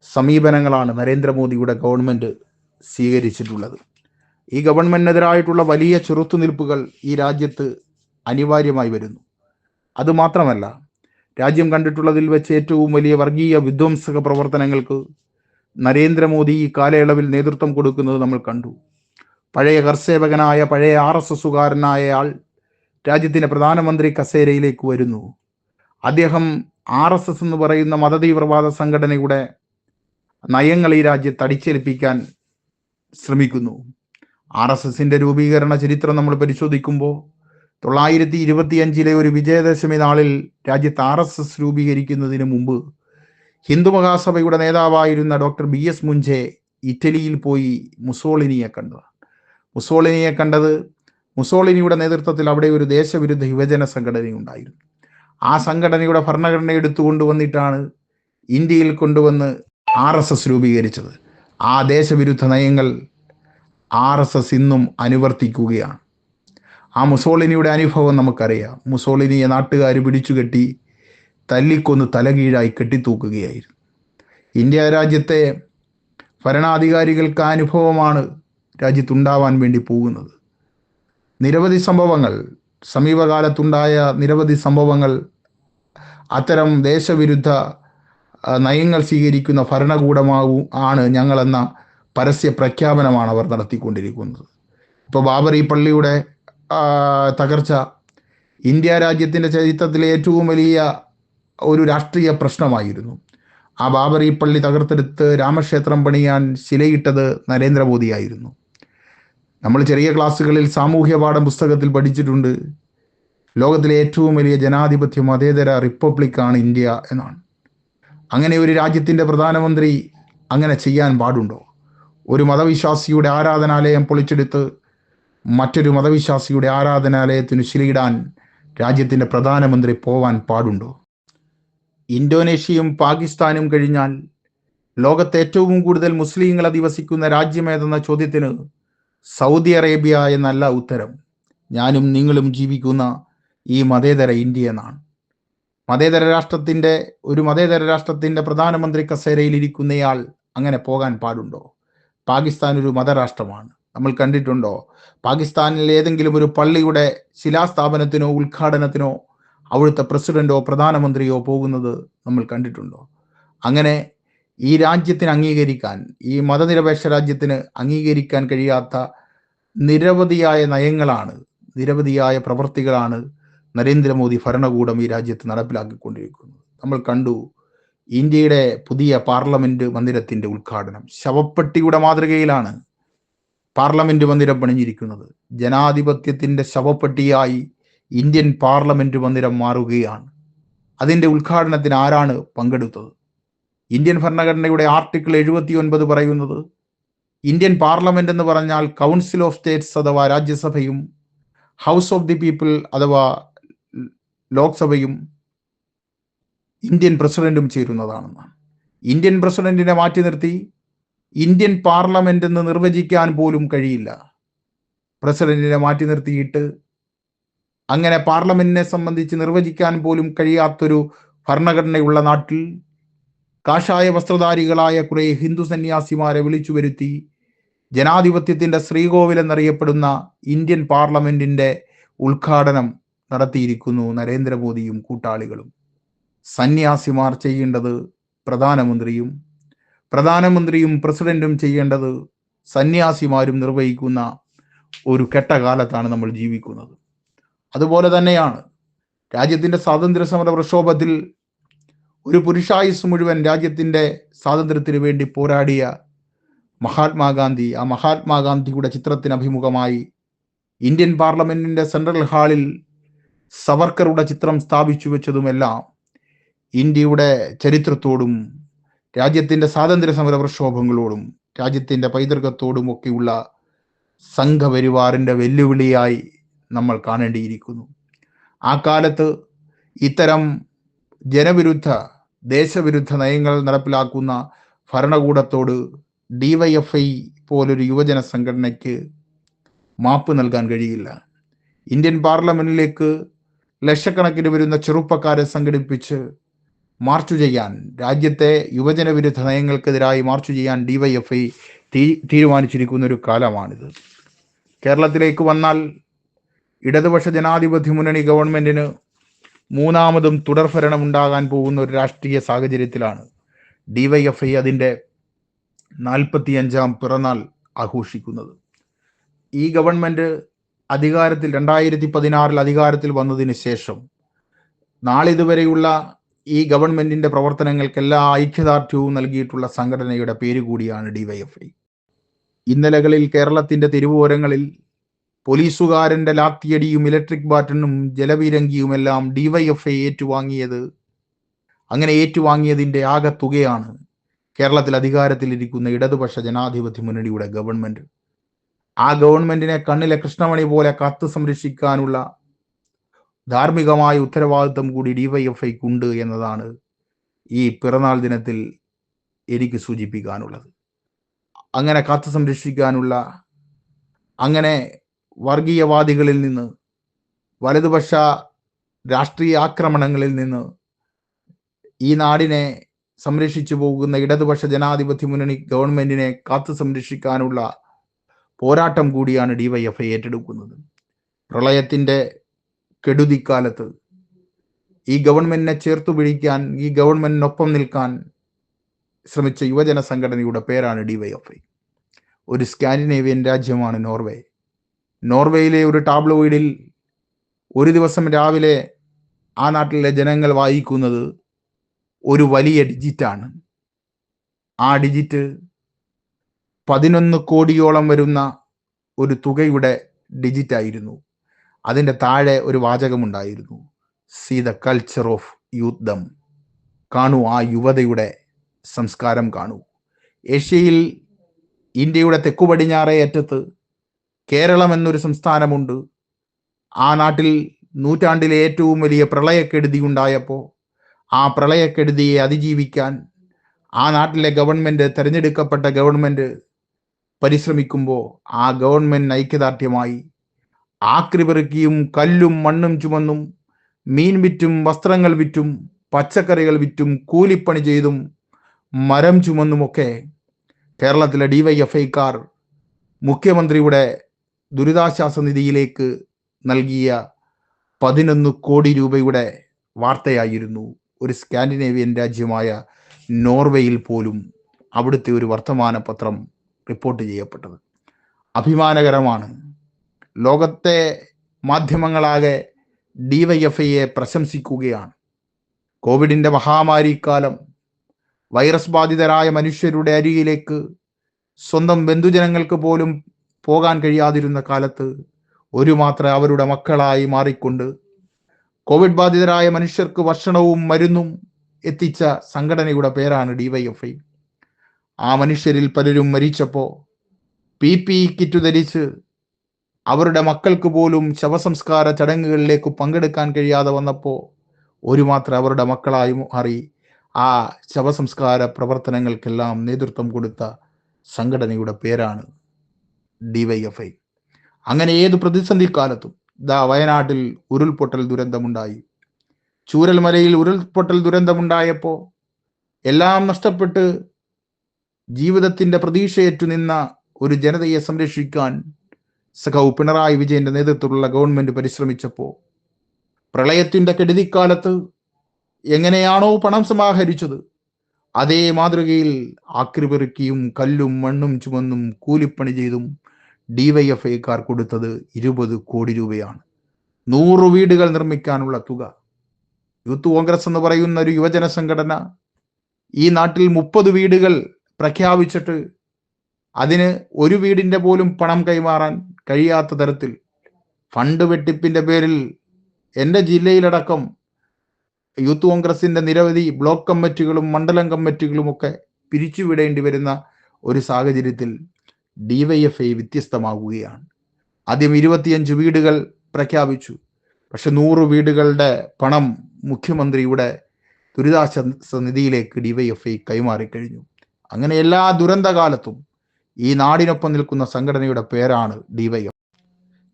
സമീപനങ്ങളാണ് നരേന്ദ്രമോദിയുടെ ഗവൺമെൻറ് സ്വീകരിച്ചിട്ടുള്ളത്. ഈ ഗവൺമെൻറ്റിനെതിരായിട്ടുള്ള വലിയ ചെറുത്തുനിൽപ്പുകൾ ഈ രാജ്യത്ത് അനിവാര്യമായി വരുന്നു. അതുമാത്രമല്ല, രാജ്യം കണ്ടിട്ടുള്ളതിൽ വെച്ച് ഏറ്റവും വലിയ വർഗീയ വിധ്വംസക പ്രവർത്തനങ്ങൾക്ക് നരേന്ദ്രമോദി ഈ കാലയളവിൽ നേതൃത്വം കൊടുക്കുന്നത് നമ്മൾ കണ്ടു. പഴയ കർസേവകനായ, പഴയ RSSകാരനായ ആൾ രാജ്യത്തിൻ്റെ പ്രധാനമന്ത്രി കസേരയിലേക്ക് വരുന്നു. അദ്ദേഹം RSS എന്ന് പറയുന്ന മതതീവ്രവാദ സംഘടനയുടെ നയങ്ങൾ ഈ രാജ്യത്ത് അടിച്ചേൽപ്പിക്കാൻ ശ്രമിക്കുന്നു. RSSന്റെ രൂപീകരണ ചരിത്രം നമ്മൾ പരിശോധിക്കുമ്പോൾ 925 ഒരു വിജയദശമി നാളിൽ രാജ്യത്ത് RSS രൂപീകരിക്കുന്നതിന് മുമ്പ് ഹിന്ദു മഹാസഭയുടെ നേതാവായിരുന്ന ഡോക്ടർ BS മുഞ്ചെ ഇറ്റലിയിൽ പോയി മുസോളിനിയെ കണ്ടത് മുസോളിനിയുടെ നേതൃത്വത്തിൽ അവിടെ ഒരു ദേശവിരുദ്ധ യുവജന സംഘടനയുണ്ടായിരുന്നു. ആ സംഘടനയുടെ ഭരണഘടന എടുത്തുകൊണ്ടുവന്നിട്ടാണ് ഇന്ത്യയിൽ കൊണ്ടുവന്ന് RSS രൂപീകരിച്ചത്. ആ ദേശവിരുദ്ധ നയങ്ങൾ RSS ഇന്നും അനുവർത്തിക്കുകയാണ്. ആ മുസോളിനിയുടെ അനുഭവം നമുക്കറിയാം. മുസോളിനിയെ നാട്ടുകാർ പിടിച്ചുകെട്ടി തല്ലിക്കൊന്ന് തലകീഴായി കെട്ടിത്തൂക്കുകയായിരുന്നു. ഇന്ത്യ രാജ്യത്തെ ഭരണാധികാരികൾക്ക് ആ അനുഭവമാണ് രാജ്യത്തുണ്ടാവാൻ വേണ്ടി പോകുന്നത്. നിരവധി സംഭവങ്ങൾ, സമീപകാലത്തുണ്ടായ നിരവധി സംഭവങ്ങൾ അത്തരം ദേശവിരുദ്ധ നയങ്ങൾ സ്വീകരിക്കുന്ന ഭരണകൂടമാവും ആണ് ഞങ്ങളെന്ന പരസ്യ പ്രഖ്യാപനമാണ് അവർ നടത്തിക്കൊണ്ടിരിക്കുന്നത്. ഇപ്പോൾ ബാബറി പള്ളിയുടെ തകർച്ച ഇന്ത്യ രാജ്യത്തിൻ്റെ ചരിത്രത്തിലെ ഏറ്റവും വലിയ ഒരു രാഷ്ട്രീയ പ്രശ്നമായിരുന്നു. ആ ബാബറി പള്ളി തകർത്തെടുത്ത് രാമക്ഷേത്രം പണിയാൻ ശിലയിട്ടത് നരേന്ദ്രമോദിയായിരുന്നു. നമ്മൾ ചെറിയ ക്ലാസ്സുകളിൽ സാമൂഹ്യ പാഠം പുസ്തകത്തിൽ പഠിച്ചിട്ടുണ്ട്, ലോകത്തിലെ ഏറ്റവും വലിയ ജനാധിപത്യ മതേതര റിപ്പബ്ലിക്കാണ് ഇന്ത്യ എന്നാണ്. അങ്ങനെ ഒരു രാജ്യത്തിൻ്റെ പ്രധാനമന്ത്രി അങ്ങനെ ചെയ്യാൻ പാടുണ്ടോ? ഒരു മതവിശ്വാസിയുടെ ആരാധനാലയം പൊളിച്ചെടുത്ത് മറ്റൊരു മതവിശ്വാസിയുടെ ആരാധനാലയത്തിന് ശിലയിടാൻ രാജ്യത്തിൻ്റെ പ്രധാനമന്ത്രി പോവാൻ പാടുണ്ടോ? ഇന്തോനേഷ്യയും പാകിസ്ഥാനും കഴിഞ്ഞാൽ ലോകത്തെ ഏറ്റവും കൂടുതൽ മുസ്ലിങ്ങൾ അധിവസിക്കുന്ന രാജ്യമേതെന്ന ചോദ്യത്തിന് സൗദി അറേബ്യ എന്നല്ല ഉത്തരം. ഞാനും നിങ്ങളും ജീവിക്കുന്ന ഈ മതേതര ഇന്ത്യ എന്നാണ്. ഒരു മതേതര രാഷ്ട്രത്തിൻ്റെ പ്രധാനമന്ത്രി കസേരയിൽ ഇരിക്കുന്നയാൾ അങ്ങനെ പോകാൻ പാടുണ്ടോ? പാകിസ്ഥാൻ ഒരു മതരാഷ്ട്രമാണ്. നമ്മൾ കണ്ടിട്ടുണ്ടോ പാകിസ്ഥാനിൽ ഏതെങ്കിലും ഒരു പള്ളിയുടെ ശിലാസ്ഥാപനത്തിനോ ഉദ്ഘാടനത്തിനോ അവിടുത്തെ പ്രസിഡന്റോ പ്രധാനമന്ത്രിയോ പോകുന്നത് നമ്മൾ കണ്ടിട്ടുണ്ടോ? അങ്ങനെ ഈ രാജ്യത്തിന് അംഗീകരിക്കാൻ, ഈ മതനിരപേക്ഷ രാജ്യത്തിന് അംഗീകരിക്കാൻ കഴിയാത്ത നിരവധിയായ നയങ്ങളാണ്, നിരവധിയായ പ്രവൃത്തികളാണ് നരേന്ദ്രമോദി ഭരണകൂടം ഈ രാജ്യത്ത് നടപ്പിലാക്കിക്കൊണ്ടിരിക്കുന്നത്. നമ്മൾ കണ്ടു ഇന്ത്യയുടെ പുതിയ പാർലമെന്റ് മന്ദിരത്തിന്റെ ഉദ്ഘാടനം. ശവപ്പെട്ടിയുടെ മാതൃകയിലാണ് പാർലമെന്റ് മന്ദിരം പണിഞ്ഞിരിക്കുന്നത്. ജനാധിപത്യത്തിന്റെ ശവപ്പെട്ടിയായി ഇന്ത്യൻ പാർലമെന്റ് മന്ദിരം മാറുകയാണ്. അതിൻ്റെ ഉദ്ഘാടനത്തിന് ആരാണ് പങ്കെടുത്തത്? ഇന്ത്യൻ ഭരണഘടനയുടെ ആർട്ടിക്കിൾ 79 പറയുന്നത് ഇന്ത്യൻ പാർലമെന്റ് എന്ന് പറഞ്ഞാൽ കൗൺസിൽ ഓഫ് സ്റ്റേറ്റ്സ് അഥവാ രാജ്യസഭയും ഹൗസ് ഓഫ് ദി പീപ്പിൾ അഥവാ ലോക്സഭയും ഇന്ത്യൻ പ്രസിഡന്റും ചേരുന്നതാണെന്നാണ്. ഇന്ത്യൻ പ്രസിഡന്റിനെ മാറ്റി നിർത്തി ഇന്ത്യൻ പാർലമെന്റ് എന്ന് നിർവചിക്കാൻ പോലും കഴിയില്ല. പ്രസിഡന്റിനെ മാറ്റി നിർത്തിയിട്ട് അങ്ങനെ പാർലമെന്റിനെ സംബന്ധിച്ച് നിർവചിക്കാൻ പോലും കഴിയാത്തൊരു ഭരണഘടനയുള്ള നാട്ടിൽ കാഷായ വസ്ത്രധാരികളായ കുറെ ഹിന്ദു സന്യാസിമാരെ വിളിച്ചു വരുത്തി ജനാധിപത്യത്തിന്റെ ശ്രീകോവിൽ എന്നറിയപ്പെടുന്ന ഇന്ത്യൻ പാർലമെന്റിന്റെ ഉദ്ഘാടനം നടത്തിയിരിക്കുന്നു നരേന്ദ്രമോദിയും കൂട്ടാളികളും. സന്യാസിമാർ ചെയ്യേണ്ടത് പ്രധാനമന്ത്രിയും പ്രസിഡന്റും ചെയ്യേണ്ടത് സന്യാസിമാരും നിർവഹിക്കുന്ന ഒരു കെട്ടകാലത്താണ് നമ്മൾ ജീവിക്കുന്നത്. അതുപോലെ തന്നെയാണ് രാജ്യത്തിൻ്റെ സ്വാതന്ത്ര്യ സമര പ്രക്ഷോഭത്തിൽ ഒരു പുരുഷായുസ് മുഴുവൻ രാജ്യത്തിൻ്റെ സ്വാതന്ത്ര്യത്തിന് വേണ്ടി പോരാടിയ മഹാത്മാഗാന്ധി, ആ മഹാത്മാഗാന്ധിയുടെ ചിത്രത്തിന് അഭിമുഖമായി ഇന്ത്യൻ പാർലമെന്റിന്റെ സെൻട്രൽ ഹാളിൽ സവർക്കറുടെ ചിത്രം സ്ഥാപിച്ചു വെച്ചതുമെല്ലാം ഇന്ത്യയുടെ ചരിത്രത്തോടും രാജ്യത്തിൻ്റെ സ്വാതന്ത്ര്യ സമര പ്രക്ഷോഭങ്ങളോടും രാജ്യത്തിൻ്റെ പൈതൃകത്തോടും ഒക്കെയുള്ള സംഘപരിവാറിൻ്റെ വെല്ലുവിളിയായി നമ്മൾ കാണേണ്ടിയിരിക്കുന്നു. ആ കാലത്ത് ഇത്തരം ജനവിരുദ്ധ ദേശവിരുദ്ധ നയങ്ങൾ നടപ്പിലാക്കുന്ന ഭരണകൂടത്തോട് ഡിവൈഎഫ്ഐ പോലൊരു യുവജന സംഘടനയ്ക്ക് മാപ്പ് നൽകാൻ കഴിയില്ല. ഇന്ത്യൻ പാർലമെന്റിലേക്ക് ലക്ഷക്കണക്കിന് വരുന്ന ചെറുപ്പക്കാരെ സംഘടിപ്പിച്ച് മാർച്ച് ചെയ്യാൻ, രാജ്യത്തെ യുവജന വിരുദ്ധ നയങ്ങൾക്കെതിരായി മാർച്ച് ചെയ്യാൻ ഡിവൈഎഫ്ഐ തീരുമാനിച്ചിരിക്കുന്ന ഒരു കാലമാണിത്. കേരളത്തിലേക്ക് വന്നാൽ ഇടതുപക്ഷ ജനാധിപത്യ മുന്നണി ഗവൺമെന്റിന് മൂന്നാമതും തുടർഭരണം ഉണ്ടാകാൻ പോകുന്ന ഒരു രാഷ്ട്രീയ സാഹചര്യത്തിലാണ് ഡിവൈഎഫ്ഐ അതിൻ്റെ 45ാം പിറന്നാൾ ആഘോഷിക്കുന്നത്. ഈ ഗവൺമെന്റ് 2016 അധികാരത്തിൽ വന്നതിന് ശേഷം നാളിതുവരെയുള്ള ഈ ഗവൺമെന്റിന്റെ പ്രവർത്തനങ്ങൾക്ക് എല്ലാ ഐക്യദാർഢ്യവും നൽകിയിട്ടുള്ള സംഘടനയുടെ പേര് കൂടിയാണ് ഡിവൈഎഫ്ഐ. ഇന്നലകളിൽ കേരളത്തിന്റെ തെരുവോരങ്ങളിൽ പോലീസുകാരന്റെ ലാത്തിയടിയും ഇലക്ട്രിക് ബാറ്റണും ജലപീരങ്കിയുമെല്ലാം ഡിവൈഎഫ്ഐ ഏറ്റുവാങ്ങിയതിന്റെ ആകെ തുകയാണ് കേരളത്തിൽ അധികാരത്തിലിരിക്കുന്ന ഇടതുപക്ഷ ജനാധിപത്യ മുന്നണിയുടെ ഗവൺമെന്റ്. ആ ഗവൺമെന്റിനെ കണ്ണിലെ കൃഷ്ണമണി പോലെ കാത്തു സംരക്ഷിക്കാനുള്ള ധാർമ്മികമായ ഉത്തരവാദിത്വം കൂടി ഡിവൈഎഫ്ഐക്കുണ്ട് എന്നതാണ് ഈ പിറന്നാൾ ദിനത്തിൽ എനിക്ക് സൂചിപ്പിക്കാനുള്ളത്. അങ്ങനെ കാത്തു സംരക്ഷിക്കാനുള്ള, അങ്ങനെ വർഗീയവാദികളിൽ നിന്ന്, വലതുപക്ഷ രാഷ്ട്രീയ ആക്രമണങ്ങളിൽ നിന്ന് ഈ നാടിനെ സംരക്ഷിച്ചു പോകുന്ന ഇടതുപക്ഷ ജനാധിപത്യ മുന്നണി ഗവൺമെന്റിനെ കാത്തു സംരക്ഷിക്കാനുള്ള പോരാട്ടം കൂടിയാണ് ഡിവൈഎഫ്ഐ ഏറ്റെടുക്കുന്നത്. പ്രളയത്തിന്റെ കെടുതിക്കാലത്ത് ഈ ഗവൺമെന്റിനെ ചേർത്തു പിടിക്കാൻ, ഈ ഗവൺമെന്റിനൊപ്പം നിൽക്കാൻ ശ്രമിച്ച യുവജന സംഘടനയുടെ പേരാണ് ഡിവൈഎഫ്ഐ. ഒരു സ്കാൻഡിനേവിയൻ രാജ്യമാണ് നോർവേ. നോർവേയിലെ ഒരു ടാബ്ലോയിഡിൽ ഒരു ദിവസം രാവിലെ ആ നാട്ടിലെ ജനങ്ങൾ വായിക്കുന്നത് ഒരു വലിയ ഡിജിറ്റാണ്. ആ ഡിജിറ്റ് 11 കോടിയോളം വരുന്ന ഒരു തുകയുടെ ഡിജിറ്റായിരുന്നു. അതിൻ്റെ താഴെ ഒരു വാചകമുണ്ടായിരുന്നു, see the culture of youth ദം. കാണൂ, ആ യുവതയുടെ സംസ്കാരം കാണൂ. ഏഷ്യയിൽ ഇന്ത്യയുടെ തെക്കു പടിഞ്ഞാറേ അറ്റത്ത് കേരളം എന്നൊരു സംസ്ഥാനമുണ്ട്. ആ നാട്ടിൽ നൂറ്റാണ്ടിലെ ഏറ്റവും വലിയ പ്രളയക്കെടുതി ഉണ്ടായപ്പോൾ ആ പ്രളയക്കെടുതിയെ അതിജീവിക്കാൻ ആ നാട്ടിലെ ഗവൺമെന്റ്, തെരഞ്ഞെടുക്കപ്പെട്ട ഗവൺമെന്റ് പരിശ്രമിക്കുമ്പോൾ ആ ഗവൺമെന്റ് ഐക്യദാർഢ്യമായി ആക്രി പെറുക്കിയും കല്ലും മണ്ണും ചുമന്നും മീൻ വിറ്റും വസ്ത്രങ്ങൾ വിറ്റും പച്ചക്കറികൾ വിറ്റും കൂലിപ്പണി ചെയ്തും മരം ചുമന്നുമൊക്കെ കേരളത്തിലെ ഡിവൈഎഫ്ഐക്കാർ മുഖ്യമന്ത്രിയുടെ ദുരിതാശ്വാസ നിധിയിലേക്ക് നൽകിയ 11 കോടി രൂപയുടെ വാർത്തയായിരുന്നു ഒരു സ്കാൻഡിനേവിയൻ രാജ്യമായ നോർവേയിൽ പോലും അവിടുത്തെ ഒരു വർത്തമാന പത്രം റിപ്പോർട്ട് ചെയ്യപ്പെട്ടത്. അഭിമാനകരമാണ്. ലോകത്തെ മാധ്യമങ്ങളാകെ ഡിവൈഎഫ്ഐയെ പ്രശംസിക്കുകയാണ്. കോവിഡിന്റെ മഹാമാരിക്കാലം വൈറസ് ബാധിതരായ മനുഷ്യരുടെ അരികിലേക്ക് സ്വന്തം ബന്ധുജനങ്ങൾക്ക് പോലും പോകാൻ കഴിയാതിരുന്ന കാലത്ത് ഒരു മാത്രം അവരുടെ മക്കളായി മാറിക്കൊണ്ട് കോവിഡ് ബാധിതരായ മനുഷ്യർക്ക് ഭക്ഷണവും മരുന്നും എത്തിച്ച സംഘടനയുടെ പേരാണ് ഡിവൈഎഫ്ഐ. ആ മനുഷ്യരിൽ പലരും മരിച്ചപ്പോൾ PPE കിറ്റ് ധരിച്ച് അവരുടെ മക്കൾക്ക് പോലും ശവസംസ്കാര ചടങ്ങുകളിലേക്ക് പങ്കെടുക്കാൻ കഴിയാതെ വന്നപ്പോൾ ഒരു മാത്രം അവരുടെ മക്കളായി മാറി ആ ശവസംസ്കാര പ്രവർത്തനങ്ങൾക്കെല്ലാം നേതൃത്വം കൊടുത്ത സംഘടനയുടെ പേരാണ് ഡിവൈഎഫ്ഐ. അങ്ങനെ ഏത് പ്രതിസന്ധി കാലത്തും, വയനാട്ടിൽ ഉരുൾപൊട്ടൽ ദുരന്തമുണ്ടായി, ചൂരൽമലയിൽ ഉരുൾപൊട്ടൽ ദുരന്തമുണ്ടായപ്പോൾ എല്ലാം നഷ്ടപ്പെട്ട് ജീവിതത്തിന്റെ പ്രതീക്ഷയേറ്റു നിന്ന ഒരു ജനതയെ സംരക്ഷിക്കാൻ സഖാവ് പിണറായി വിജയന്റെ നേതൃത്വത്തിലുള്ള ഗവൺമെന്റ് പരിശ്രമിച്ചപ്പോൾ പ്രളയത്തിന്റെ കെടുതിക്കാലത്ത് എങ്ങനെയാണോ പണം സമാഹരിച്ചത് അതേ മാതൃകയിൽ ആക്രി പെറുക്കിയും കല്ലും മണ്ണും ചുമന്നും കൂലിപ്പണി ചെയ്തും ഡിവൈഎഫ്ഐക്കാർ കൊടുത്തത് 20 കോടി രൂപയാണ്. 100 വീടുകൾ നിർമ്മിക്കാനുള്ള തുക. യൂത്ത് കോൺഗ്രസ് എന്ന് പറയുന്ന ഒരു യുവജന സംഘടന ഈ നാട്ടിൽ 30 വീടുകൾ പ്രഖ്യാപിച്ചിട്ട് അതിന് ഒരു വീടിന്റെ പോലും പണം കൈമാറാൻ കഴിയാത്ത തരത്തിൽ ഫണ്ട് വെട്ടിപ്പിന്റെ പേരിൽ എൻ്റെ ജില്ലയിലടക്കം യൂത്ത് കോൺഗ്രസിന്റെ നിരവധി ബ്ലോക്ക് കമ്മിറ്റികളും മണ്ഡലം കമ്മിറ്റികളും ഒക്കെ പിരിച്ചുവിടേണ്ടി വരുന്ന ഒരു സാഹചര്യത്തിൽ ഡിവൈഎഫ്ഐ വ്യത്യസ്തമാകുകയാണ്. ആദ്യം 25 വീടുകൾ പ്രഖ്യാപിച്ചു, പക്ഷെ 100 വീടുകളുടെ പണം മുഖ്യമന്ത്രിയുടെ ദുരിതാശ്വാസ നിധിയിലേക്ക് ഡിവൈഎഫ്ഐ കൈമാറിക്കഴിഞ്ഞു. അങ്ങനെ എല്ലാ ദുരന്തകാലത്തും ഈ നാടിനൊപ്പം നിൽക്കുന്ന സംഘടനയുടെ പേരാണ് ഡിവൈഎഫ്.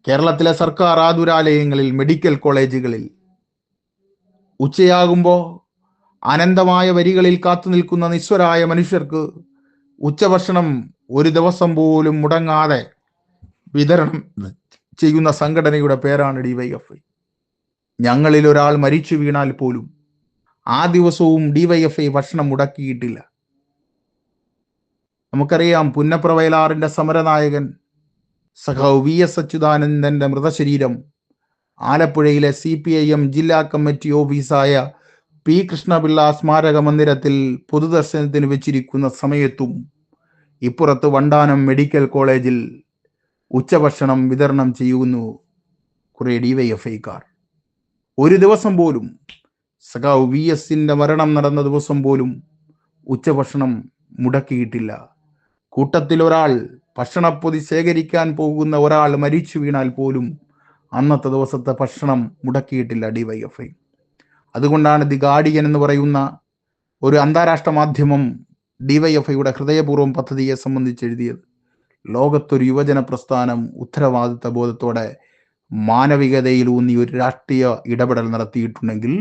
കേരളത്തിലെ സർക്കാർ ആതുരാലയങ്ങളിൽ, മെഡിക്കൽ കോളേജുകളിൽ ഉച്ചയാകുമ്പോൾ അനന്തമായ വരികളിൽ കാത്തു നിൽക്കുന്ന നിസ്വരായ മനുഷ്യർക്ക് ഉച്ചഭക്ഷണം ഒരു ദിവസം പോലും മുടങ്ങാതെ വിതരണം ചെയ്യുന്ന സംഘടനയുടെ പേരാണ് ഡിവൈഎഫ്ഐ. ഞങ്ങളിൽ ഒരാൾ മരിച്ചു വീണാൽ പോലും ആ ദിവസവും ഡിവൈഎഫ്ഐ ഭക്ഷണം മുടക്കിയിട്ടില്ല. നമുക്കറിയാം, പുന്നപ്ര വയലാറിന്റെ സമരനായകൻ സഖാവ് VS അച്യുതാനന്ദന്റെ മൃതശരീരം ആലപ്പുഴയിലെ CPIM ജില്ലാ കമ്മിറ്റി ഓഫീസായ P കൃഷ്ണപിള്ള സ്മാരക മന്ദിരത്തിൽ പൊതുദർശനത്തിന് വെച്ചിരിക്കുന്ന സമയത്തും ഇപ്പുറത്ത് വണ്ടാനം മെഡിക്കൽ കോളേജിൽ ഉച്ചഭക്ഷണം വിതരണം ചെയ്യുന്നു കുറെ ഡിവൈഎഫ്ഐക്കാർ. ഒരു ദിവസം പോലും, സഖാവ് VSന്റെ മരണം നടന്ന ദിവസം പോലും ഉച്ചഭക്ഷണം മുടക്കിയിട്ടില്ല. കൂട്ടത്തിൽ ഒരാൾ, ഭക്ഷണപ്പൊതി ശേഖരിക്കാൻ പോകുന്ന ഒരാൾ മരിച്ചു വീണാൽ പോലും അന്നത്തെ ദിവസത്തെ ഭക്ഷണം മുടക്കിയിട്ടില്ല ഡിവൈഎഫ്ഐ. അതുകൊണ്ടാണ് ദി ഗാർഡിയൻ എന്ന് പറയുന്ന ഒരു അന്താരാഷ്ട്ര മാധ്യമം ഡിവൈഎഫ്ഐയുടെ ഹൃദയപൂർവ്വം പദ്ധതിയെ സംബന്ധിച്ച് എഴുതിയത്. ലോകത്തൊരു യുവജന പ്രസ്ഥാനം ഉത്തരവാദിത്ത ബോധത്തോടെ മാനവികതയിലൂന്നി ഒരു രാഷ്ട്രീയ ഇടപെടൽ നടത്തിയിട്ടുണ്ടെങ്കിൽ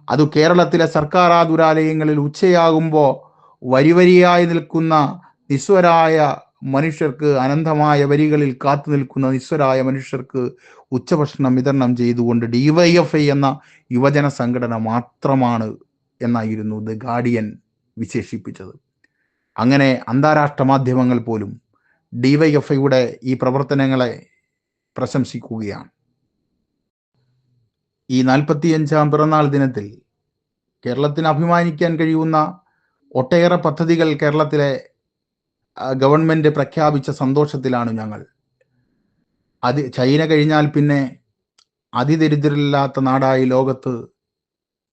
അത് കേരളത്തിലെ സർക്കാർ ആതുരാലയങ്ങളിൽ ഉച്ചയാകുമ്പോൾ വരിവരിയായി നിൽക്കുന്ന നിസ്വരായ മനുഷ്യർക്ക്, അനന്തമായ വരികളിൽ കാത്തു നിൽക്കുന്ന നിസ്വരായ മനുഷ്യർക്ക് ഉച്ചഭക്ഷണം വിതരണം ചെയ്തുകൊണ്ട് ഡിവൈഎഫ്ഐ എന്ന യുവജന സംഘടന മാത്രമാണ് എന്നായിരുന്നു ദി ഗാർഡിയൻ വിശേഷിപ്പിച്ചത്. അങ്ങനെ അന്താരാഷ്ട്ര മാധ്യമങ്ങൾ പോലും ഡിവൈഎഫ്ഐയുടെ ഈ പ്രവർത്തനങ്ങളെ പ്രശംസിക്കുകയാണ്. ഈ 45ാം പിറന്നാൾ ദിനത്തിൽ കേരളത്തിന് അഭിമാനിക്കാൻ കഴിയുന്ന ഒട്ടേറെ പദ്ധതികൾ കേരളത്തിലെ ഗവൺമെന്റ് പ്രഖ്യാപിച്ച സന്തോഷത്തിലാണ് ഞങ്ങൾ. ചൈന കഴിഞ്ഞാൽ പിന്നെ അതിദരിദ്രരില്ലാത്ത നാടായി ലോകത്ത്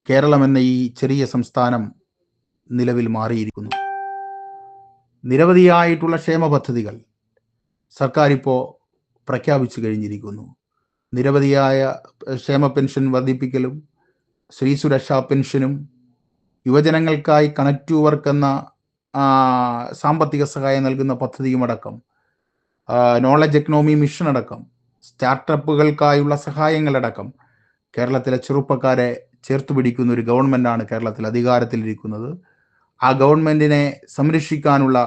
കേരളം എന്ന ഈ ചെറിയ സംസ്ഥാനം നിലവിൽ മാറിയിരിക്കുന്നു. നിരവധിയായിട്ടുള്ള ക്ഷേമ പദ്ധതികൾ സർക്കാർ ഇപ്പോൾ പ്രഖ്യാപിച്ചു കഴിഞ്ഞിരിക്കുന്നു. നിരവധിയായ ക്ഷേമ പെൻഷൻ വർദ്ധിപ്പിക്കലും, സ്ത്രീ സുരക്ഷാ പെൻഷനും, യുവജനങ്ങൾക്കായി കണക്ട് ടു വർക്ക് എന്ന സാമ്പത്തിക സഹായം നൽകുന്ന പദ്ധതിയുമടക്കം, നോളജ് എക്കണോമി മിഷൻ അടക്കം, സ്റ്റാർട്ടപ്പുകൾക്കായുള്ള സഹായങ്ങളടക്കം കേരളത്തിലെ ചെറുപ്പക്കാരെ ചേർത്ത് പിടിക്കുന്ന ഒരു ഗവൺമെന്റാണ് കേരളത്തിൽ അധികാരത്തിലിരിക്കുന്നത്. ആ ഗവൺമെന്റിനെ സംരക്ഷിക്കാനുള്ള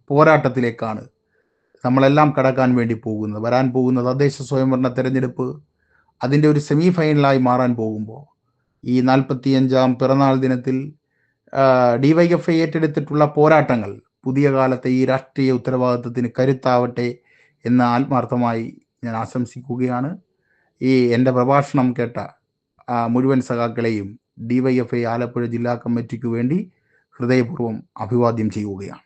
പോരാട്ടത്തിലേക്കാണ് നമ്മളെല്ലാം കടക്കാൻ വേണ്ടി പോകുന്നത്. വരാൻ പോകുന്ന തദ്ദേശ സ്വയംഭരണ തെരഞ്ഞെടുപ്പ് അതിൻ്റെ ഒരു സെമി ഫൈനലായി മാറാൻ പോകുമ്പോൾ ഈ 45ാം പിറന്നാൾ ദിനത്തിൽ ഡിവൈഎഫ്ഐ ഏറ്റെടുത്തിട്ടുള്ള പോരാട്ടങ്ങൾ പുതിയ കാലത്തെ ഈ രാഷ്ട്രീയ ഉത്തരവാദിത്വത്തിന് കരുത്താവട്ടെ എന്ന് ആത്മാർത്ഥമായി ഞാൻ ആശംസിക്കുകയാണ്. ഈ എൻ്റെ പ്രഭാഷണം കേട്ട മുഴുവൻ സഖാക്കളെയും ഡിവൈഎഫ്ഐ ആലപ്പുഴ ജില്ലാ കമ്മിറ്റിക്ക് വേണ്ടി ഹൃദയപൂർവ്വം അഭിവാദ്യം ചെയ്യുകയാണ്.